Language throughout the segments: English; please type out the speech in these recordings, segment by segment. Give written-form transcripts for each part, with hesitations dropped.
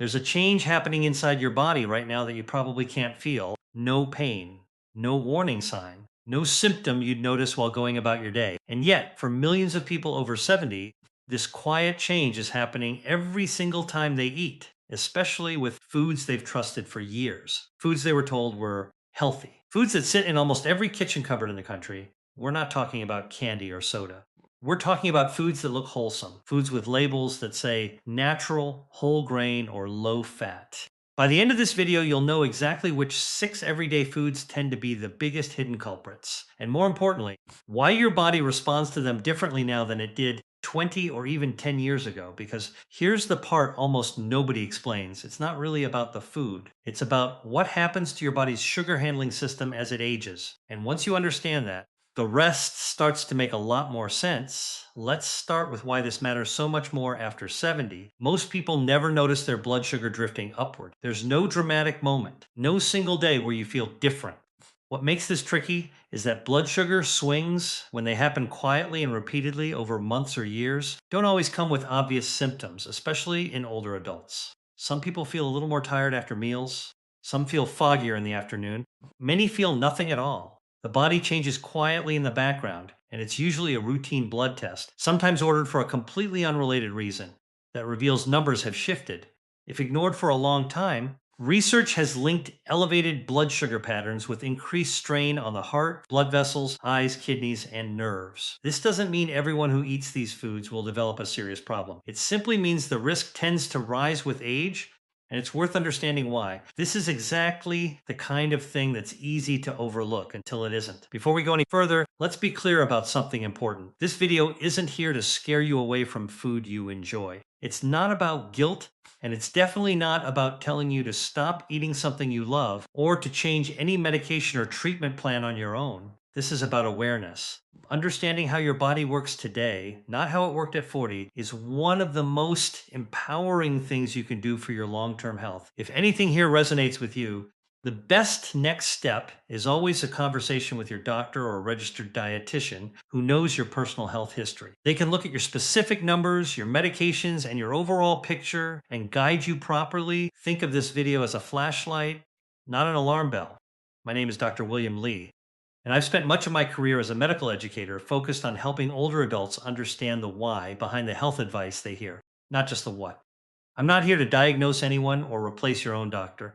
There's a change happening inside your body right now that you probably can't feel. No pain, no warning sign, no symptom you'd notice while going about your day. And yet, for millions of people over 70, this quiet change is happening every single time they eat, especially with foods they've trusted for years. Foods they were told were healthy. Foods that sit in almost every kitchen cupboard in the country. We're not talking about candy or soda. We're talking about foods that look wholesome, foods with labels that say natural, whole grain, or low fat. By the end of this video, you'll know exactly which 6 everyday foods tend to be the biggest hidden culprits. And more importantly, why your body responds to them differently now than it did 20 or even 10 years ago. Because here's the part almost nobody explains. It's not really about the food. It's about what happens to your body's sugar handling system as it ages. And once you understand that, the rest starts to make a lot more sense. Let's start with why this matters so much more after 70. Most people never notice their blood sugar drifting upward. There's no dramatic moment, no single day where you feel different. What makes this tricky is that blood sugar swings, when they happen quietly and repeatedly over months or years, don't always come with obvious symptoms, especially in older adults. Some people feel a little more tired after meals. Some feel foggier in the afternoon. Many feel nothing at all. The body changes quietly in the background, and it's usually a routine blood test, sometimes ordered for a completely unrelated reason, that reveals numbers have shifted. If ignored for a long time, research has linked elevated blood sugar patterns with increased strain on the heart, blood vessels, eyes, kidneys, and nerves. This doesn't mean everyone who eats these foods will develop a serious problem. It simply means the risk tends to rise with age, and it's worth understanding why. This is exactly the kind of thing that's easy to overlook until it isn't. Before we go any further, let's be clear about something important. This video isn't here to scare you away from food you enjoy. It's not about guilt, and it's definitely not about telling you to stop eating something you love or to change any medication or treatment plan on your own. This is about awareness. Understanding how your body works today, not how it worked at 40, is one of the most empowering things you can do for your long-term health. If anything here resonates with you, the best next step is always a conversation with your doctor or a registered dietitian who knows your personal health history. They can look at your specific numbers, your medications, and your overall picture and guide you properly. Think of this video as a flashlight, not an alarm bell. My name is Dr. William Lee, and I've spent much of my career as a medical educator focused on helping older adults understand the why behind the health advice they hear, not just the what. I'm not here to diagnose anyone or replace your own doctor.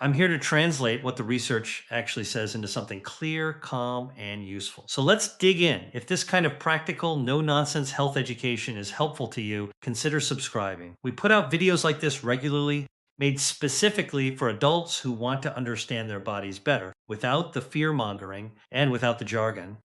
I'm here to translate what the research actually says into something clear, calm, and useful. So let's dig in. If this kind of practical, no-nonsense health education is helpful to you, consider subscribing. We put out videos like this regularly, made specifically for adults who want to understand their bodies better, without the fear-mongering and without the jargon.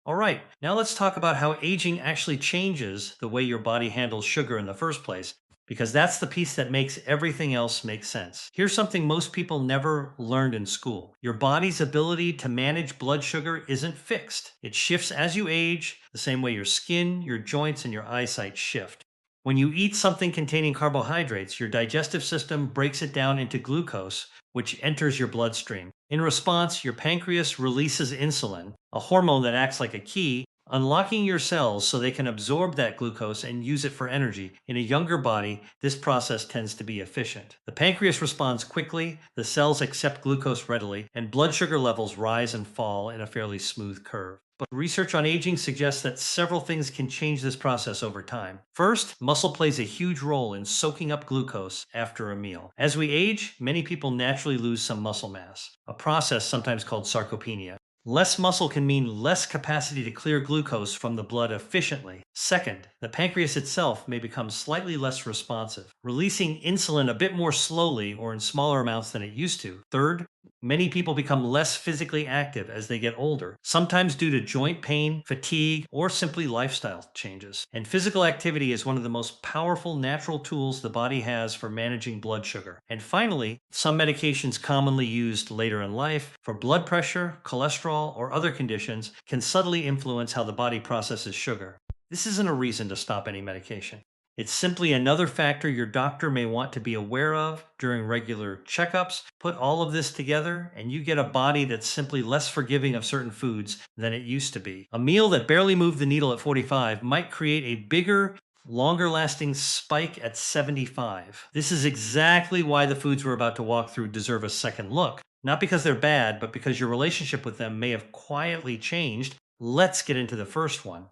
All right, now let's talk about how aging actually changes the way your body handles sugar in the first place, because that's the piece that makes everything else make sense. Here's something most people never learned in school. Your body's ability to manage blood sugar isn't fixed. It shifts as you age, the same way your skin, your joints, and your eyesight shift. When you eat something containing carbohydrates, your digestive system breaks it down into glucose, which enters your bloodstream. In response, your pancreas releases insulin, a hormone that acts like a key, unlocking your cells so they can absorb that glucose and use it for energy. In a younger body, this process tends to be efficient. The pancreas responds quickly, the cells accept glucose readily, and blood sugar levels rise and fall in a fairly smooth curve. But research on aging suggests that several things can change this process over time. First, muscle plays a huge role in soaking up glucose after a meal. As we age, many people naturally lose some muscle mass, a process sometimes called sarcopenia. Less muscle can mean less capacity to clear glucose from the blood efficiently. Second, the pancreas itself may become slightly less responsive, releasing insulin a bit more slowly or in smaller amounts than it used to. Third, many people become less physically active as they get older, sometimes due to joint pain, fatigue, or simply lifestyle changes. And physical activity is one of the most powerful natural tools the body has for managing blood sugar. And finally, some medications commonly used later in life for blood pressure, cholesterol, or other conditions can subtly influence how the body processes sugar. This isn't a reason to stop any medication. It's simply another factor your doctor may want to be aware of during regular checkups. Put all of this together, and you get a body that's simply less forgiving of certain foods than it used to be. A meal that barely moved the needle at 45 might create a bigger longer lasting spike at 75. This is exactly why the foods we're about to walk through deserve a second look. Not because they're bad, but because your relationship with them may have quietly changed. Let's get into the first one.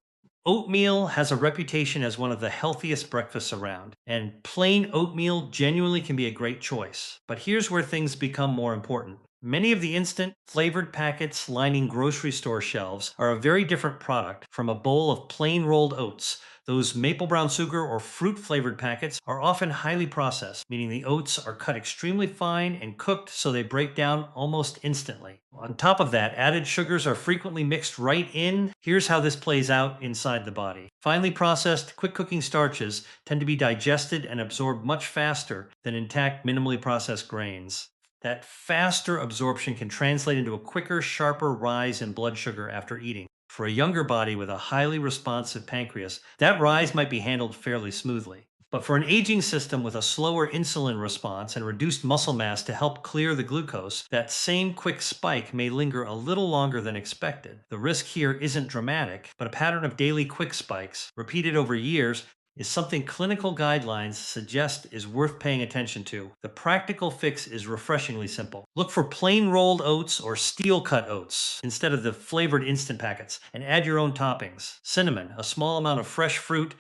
Oatmeal has a reputation as one of the healthiest breakfasts around, and plain oatmeal genuinely can be a great choice. But here's where things become more important. Many of the instant flavored packets lining grocery store shelves are a very different product from a bowl of plain rolled oats. Those maple brown sugar or fruit flavored packets are often highly processed, meaning the oats are cut extremely fine and cooked so they break down almost instantly. On top of that, added sugars are frequently mixed right in. Here's how this plays out inside the body. Finely processed, quick cooking starches tend to be digested and absorbed much faster than intact, minimally processed grains. That faster absorption can translate into a quicker, sharper rise in blood sugar after eating. For a younger body with a highly responsive pancreas, that rise might be handled fairly smoothly. But for an aging system with a slower insulin response and reduced muscle mass to help clear the glucose, that same quick spike may linger a little longer than expected. The risk here isn't dramatic, but a pattern of daily quick spikes, repeated over years, is something clinical guidelines suggest is worth paying attention to. The practical fix is refreshingly simple. Look for plain rolled oats or steel cut oats instead of the flavored instant packets, and add your own toppings. Cinnamon, a small amount of fresh fruit,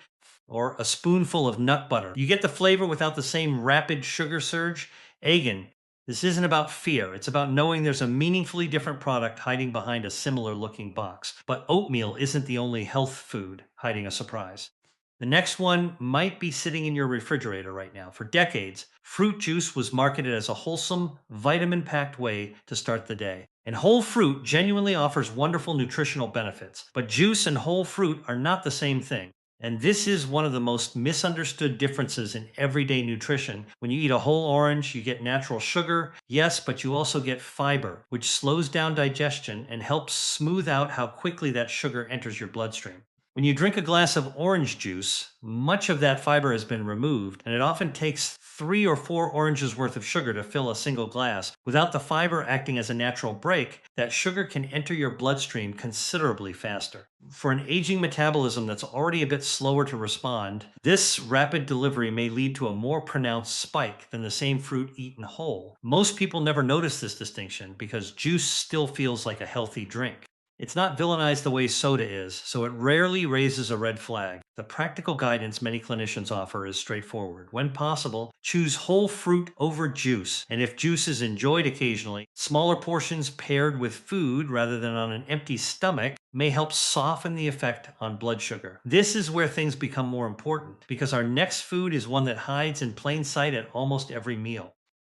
or a spoonful of nut butter. You get the flavor without the same rapid sugar surge. Again, this isn't about fear. It's about knowing there's a meaningfully different product hiding behind a similar looking box. But oatmeal isn't the only health food hiding a surprise. The next one might be sitting in your refrigerator right now. For decades, fruit juice was marketed as a wholesome, vitamin packed way to start the day. And whole fruit genuinely offers wonderful nutritional benefits. But juice and whole fruit are not the same thing. And this is one of the most misunderstood differences in everyday nutrition. When you eat a whole orange, you get natural sugar, yes, but you also get fiber, which slows down digestion and helps smooth out how quickly that sugar enters your bloodstream. When you drink a glass of orange juice, much of that fiber has been removed, and it often takes 3 or 4 oranges worth of sugar to fill a single glass. Without the fiber acting as a natural brake, that sugar can enter your bloodstream considerably faster. For an aging metabolism that's already a bit slower to respond, this rapid delivery may lead to a more pronounced spike than the same fruit eaten whole. Most people never notice this distinction because juice still feels like a healthy drink. It's not villainized the way soda is, so it rarely raises a red flag. The practical guidance many clinicians offer is straightforward. When possible, choose whole fruit over juice, and if juice is enjoyed occasionally, smaller portions paired with food rather than on an empty stomach may help soften the effect on blood sugar. This is where things become more important, because our next food is one that hides in plain sight at almost every meal.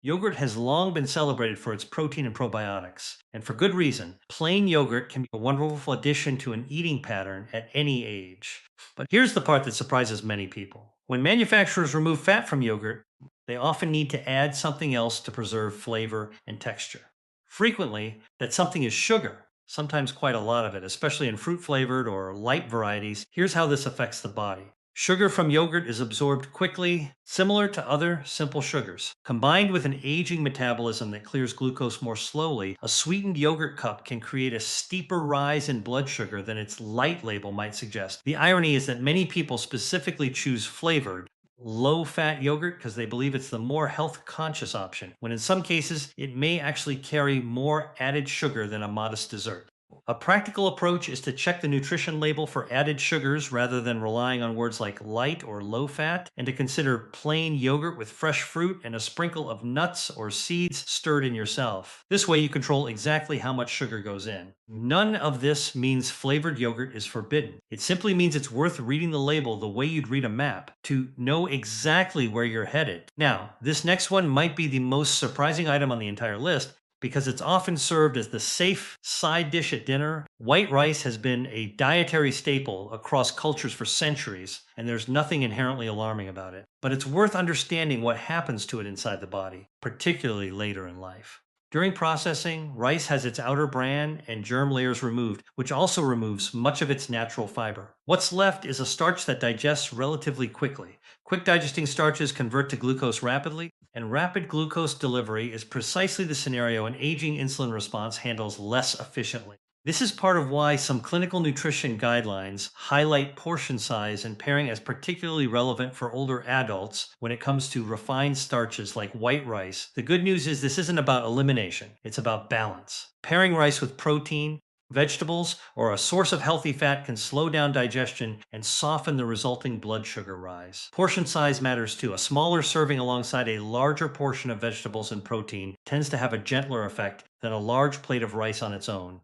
Yogurt has long been celebrated for its protein and probiotics, and for good reason. Plain yogurt can be a wonderful addition to an eating pattern at any age. But here's the part that surprises many people. When manufacturers remove fat from yogurt, they often need to add something else to preserve flavor and texture. Frequently, that something is sugar, sometimes quite a lot of it, especially in fruit flavored or light varieties. Here's how this affects the body. Sugar from yogurt is absorbed quickly, similar to other simple sugars. Combined with an aging metabolism that clears glucose more slowly, a sweetened yogurt cup can create a steeper rise in blood sugar than its light label might suggest. The irony is that many people specifically choose flavored, low-fat yogurt because they believe it's the more health-conscious option, when in some cases it may actually carry more added sugar than a modest dessert. A practical approach is to check the nutrition label for added sugars rather than relying on words like light or low fat, and to consider plain yogurt with fresh fruit and a sprinkle of nuts or seeds stirred in yourself. This way you control exactly how much sugar goes in. None of this means flavored yogurt is forbidden. It simply means it's worth reading the label the way you'd read a map to know exactly where you're headed. Now, this next one might be the most surprising item on the entire list, because it's often served as the safe side dish at dinner. White rice has been a dietary staple across cultures for centuries, and there's nothing inherently alarming about it. But it's worth understanding what happens to it inside the body, particularly later in life. During processing, rice has its outer bran and germ layers removed, which also removes much of its natural fiber. What's left is a starch that digests relatively quickly. Quick digesting starches convert to glucose rapidly, and rapid glucose delivery is precisely the scenario an aging insulin response handles less efficiently. This is part of why some clinical nutrition guidelines highlight portion size and pairing as particularly relevant for older adults when it comes to refined starches like white rice. The good news is this isn't about elimination, it's about balance. Pairing rice with protein, vegetables, or a source of healthy fat can slow down digestion and soften the resulting blood sugar rise. Portion size matters too. A smaller serving alongside a larger portion of vegetables and protein tends to have a gentler effect than a large plate of rice on its own.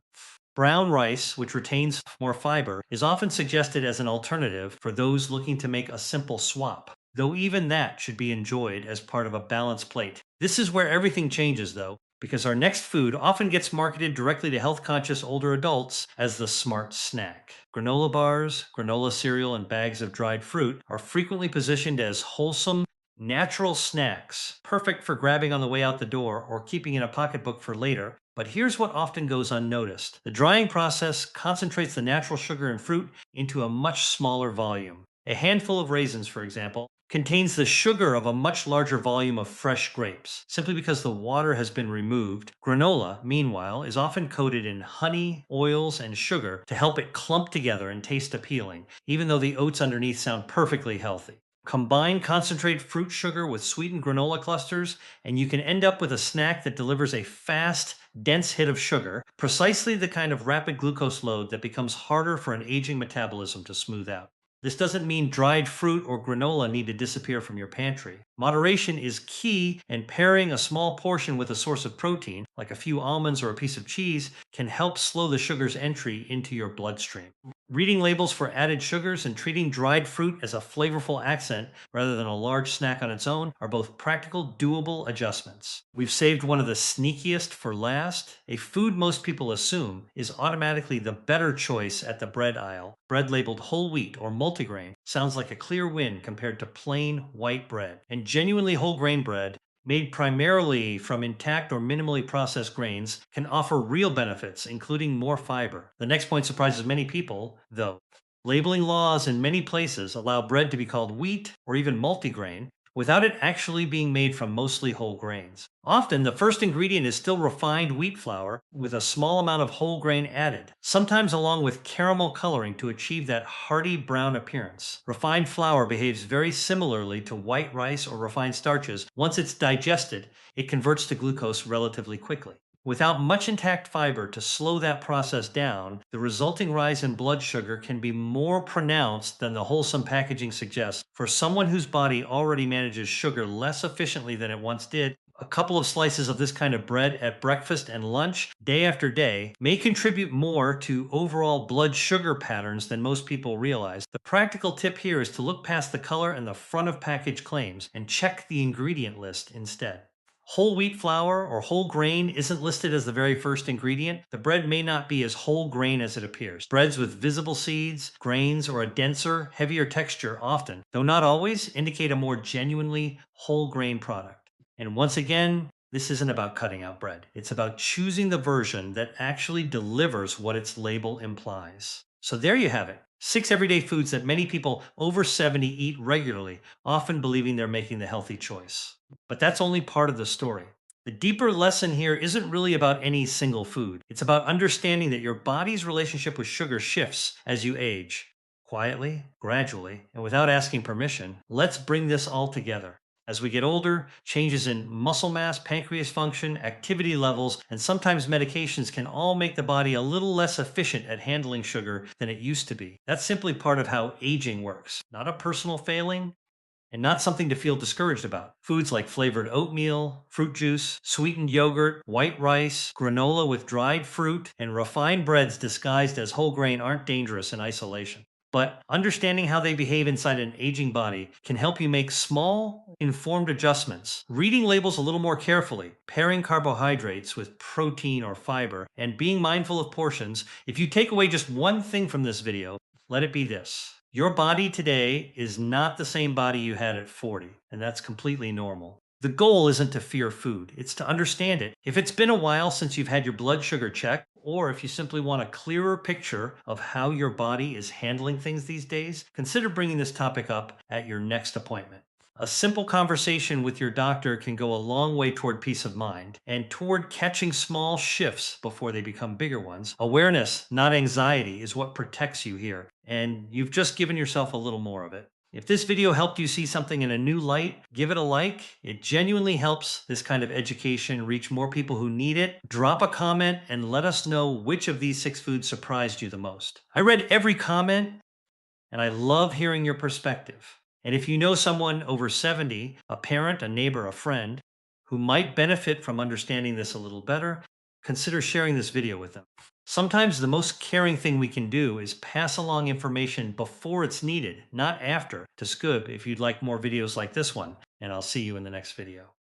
Brown rice, which retains more fiber, is often suggested as an alternative for those looking to make a simple swap, though even that should be enjoyed as part of a balanced plate. This is where everything changes, though, because our next food often gets marketed directly to health conscious older adults as the smart snack. Granola bars, granola cereal, and bags of dried fruit are frequently positioned as wholesome, natural snacks, perfect for grabbing on the way out the door or keeping in a pocketbook for later. But here's what often goes unnoticed. The drying process concentrates the natural sugar in fruit into a much smaller volume. A handful of raisins, for example, contains the sugar of a much larger volume of fresh grapes. Simply because the water has been removed, granola, meanwhile, is often coated in honey, oils, and sugar to help it clump together and taste appealing, even though the oats underneath sound perfectly healthy. Combine concentrate fruit sugar with sweetened granola clusters, and you can end up with a snack that delivers a fast, dense hit of sugar, precisely the kind of rapid glucose load that becomes harder for an aging metabolism to smooth out. This doesn't mean dried fruit or granola need to disappear from your pantry. Moderation is key, and pairing a small portion with a source of protein, like a few almonds or a piece of cheese, can help slow the sugar's entry into your bloodstream. Reading labels for added sugars and treating dried fruit as a flavorful accent rather than a large snack on its own are both practical, doable adjustments. We've saved one of the sneakiest for last. A food most people assume is automatically the better choice at the bread aisle. Bread labeled whole wheat or multigrain sounds like a clear win compared to plain white bread. And genuinely whole grain bread, made primarily from intact or minimally processed grains, can offer real benefits, including more fiber. The next point surprises many people, though. Labeling laws in many places allow bread to be called wheat or even multigrain without it actually being made from mostly whole grains. Often, the first ingredient is still refined wheat flour with a small amount of whole grain added, sometimes along with caramel coloring to achieve that hearty brown appearance. Refined flour behaves very similarly to white rice or refined starches. Once it's digested, it converts to glucose relatively quickly. Without much intact fiber to slow that process down, the resulting rise in blood sugar can be more pronounced than the wholesome packaging suggests. For someone whose body already manages sugar less efficiently than it once did, a couple of slices of this kind of bread at breakfast and lunch, day after day, may contribute more to overall blood sugar patterns than most people realize. The practical tip here is to look past the color and the front of package claims and check the ingredient list instead. Whole wheat flour or whole grain isn't listed as the very first ingredient. The bread may not be as whole grain as it appears. Breads with visible seeds, grains, or a denser, heavier texture often, though not always, indicate a more genuinely whole grain product. And once again, this isn't about cutting out bread. It's about choosing the version that actually delivers what its label implies. So there you have it. 6 everyday foods that many people over 70 eat regularly, often believing they're making the healthy choice. But that's only part of the story. The deeper lesson here isn't really about any single food. It's about understanding that your body's relationship with sugar shifts as you age. Quietly, gradually, and without asking permission, let's bring this all together. As we get older, changes in muscle mass, pancreas function, activity levels, and sometimes medications can all make the body a little less efficient at handling sugar than it used to be. That's simply part of how aging works, not a personal failing, and not something to feel discouraged about. Foods like flavored oatmeal, fruit juice, sweetened yogurt, white rice, granola with dried fruit, and refined breads disguised as whole grain aren't dangerous in isolation. But understanding how they behave inside an aging body can help you make small, informed adjustments. Reading labels a little more carefully, pairing carbohydrates with protein or fiber, and being mindful of portions. If you take away just one thing from this video, let it be this. Your body today is not the same body you had at 40, and that's completely normal. The goal isn't to fear food, it's to understand it. If it's been a while since you've had your blood sugar checked, or if you simply want a clearer picture of how your body is handling things these days, consider bringing this topic up at your next appointment. A simple conversation with your doctor can go a long way toward peace of mind and toward catching small shifts before they become bigger ones. Awareness, not anxiety, is what protects you here. And you've just given yourself a little more of it. If this video helped you see something in a new light, give it a like. It genuinely helps this kind of education reach more people who need it. Drop a comment and let us know which of these 6 foods surprised you the most. I read every comment and I love hearing your perspective. And if you know someone over 70, a parent, a neighbor, a friend, who might benefit from understanding this a little better, consider sharing this video with them. Sometimes the most caring thing we can do is pass along information before it's needed, not after, to Scoob if you'd like more videos like this one. And I'll see you in the next video.